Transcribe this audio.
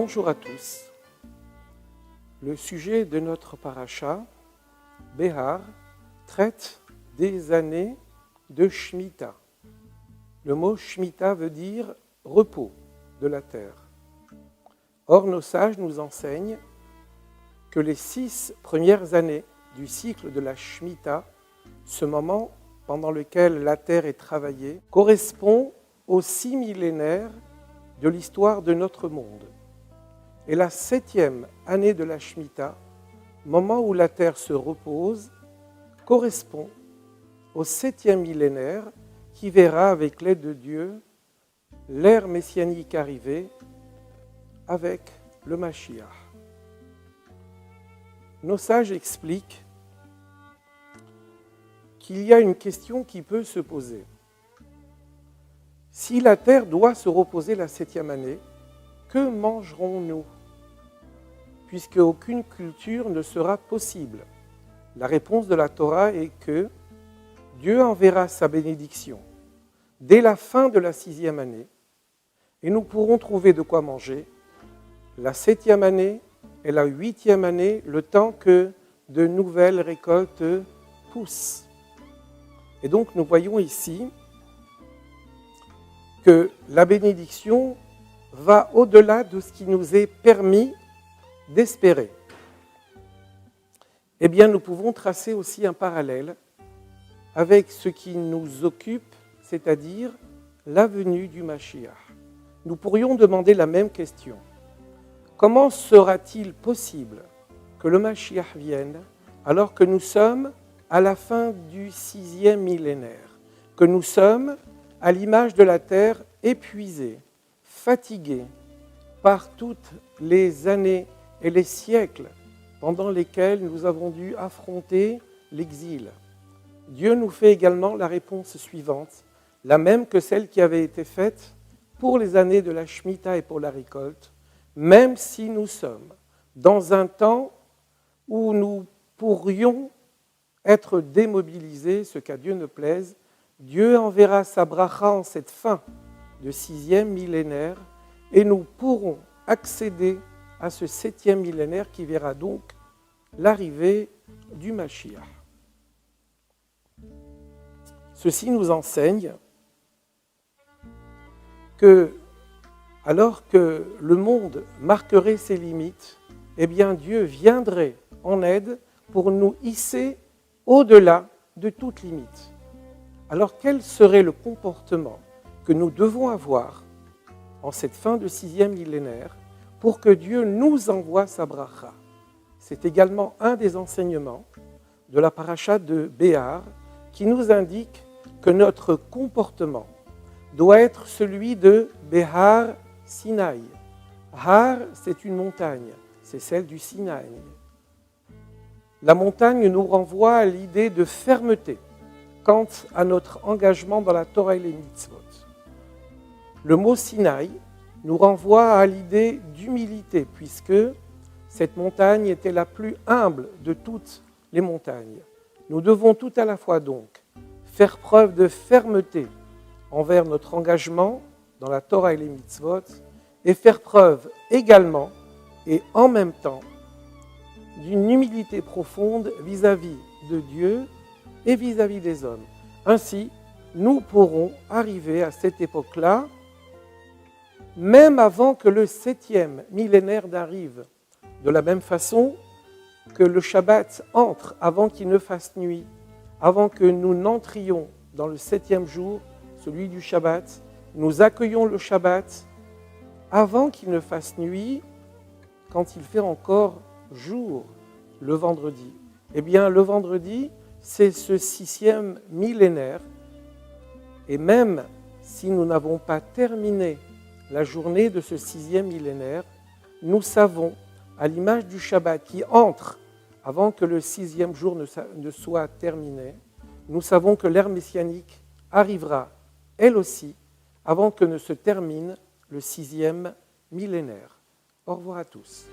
Bonjour à tous. Le sujet de notre paracha, Behar, traite des années de Shemitah. Le mot Shemitah veut dire repos de la terre. Or, nos sages nous enseignent que les 6 premières années du cycle de la Shemitah, ce moment pendant lequel la terre est travaillée, correspond aux 6 millénaires de l'histoire de notre monde. Et la 7e année de la Shemitah, moment où la terre se repose, correspond au 7e millénaire qui verra, avec l'aide de Dieu, l'ère messianique arriver avec le Mashiach. Nos sages expliquent qu'il y a une question qui peut se poser. Si la terre doit se reposer la 7e année, que mangerons-nous? Puisque aucune culture ne sera possible. La réponse de la Torah est que Dieu enverra sa bénédiction dès la fin de la 6e année et nous pourrons trouver de quoi manger la 7e année et la 8e année, le temps que de nouvelles récoltes poussent. Et donc nous voyons ici que la bénédiction va au-delà de ce qui nous est permis d'espérer. Eh bien, nous pouvons tracer aussi un parallèle avec ce qui nous occupe, c'est-à-dire la venue du Mashiach. Nous pourrions demander la même question. Comment sera-t-il possible que le Mashiach vienne alors que nous sommes à la fin du 6e millénaire, que nous sommes à l'image de la terre épuisée, fatiguée par toutes les années et les siècles pendant lesquels nous avons dû affronter l'exil. Dieu nous fait également la réponse suivante, la même que celle qui avait été faite pour les années de la Shemitah et pour la récolte, même si nous sommes dans un temps où nous pourrions être démobilisés, ce qu'à Dieu ne plaise, Dieu enverra sa bracha en cette fin de 6e millénaire et nous pourrons accéder à ce 7e millénaire qui verra donc l'arrivée du Mashiach. Ceci nous enseigne que, alors que le monde marquerait ses limites, eh bien Dieu viendrait en aide pour nous hisser au-delà de toute limite. Alors quel serait le comportement que nous devons avoir en cette fin de 6e millénaire pour que Dieu nous envoie sa bracha? C'est également un des enseignements de la paracha de Behar qui nous indique que notre comportement doit être celui de Behar Sinaï. Har, c'est une montagne, c'est celle du Sinaï. La montagne nous renvoie à l'idée de fermeté quant à notre engagement dans la Torah et les mitzvot. Le mot Sinaï nous renvoie à l'idée d'humilité, puisque cette montagne était la plus humble de toutes les montagnes. Nous devons tout à la fois donc faire preuve de fermeté envers notre engagement dans la Torah et les mitzvot, et faire preuve également et en même temps d'une humilité profonde vis-à-vis de Dieu et vis-à-vis des hommes. Ainsi, nous pourrons arriver à cette époque-là, même avant que le 7e millénaire n'arrive, de la même façon que le Shabbat entre avant qu'il ne fasse nuit, avant que nous n'entrions dans le 7e jour, celui du Shabbat, nous accueillons le Shabbat avant qu'il ne fasse nuit, quand il fait encore jour, le vendredi. Eh bien, le vendredi, c'est ce 6e millénaire, et même si nous n'avons pas terminé la journée de ce 6e millénaire, nous savons, à l'image du Shabbat qui entre avant que le 6e jour ne soit terminé, nous savons que l'ère messianique arrivera, elle aussi, avant que ne se termine le 6e millénaire. Au revoir à tous.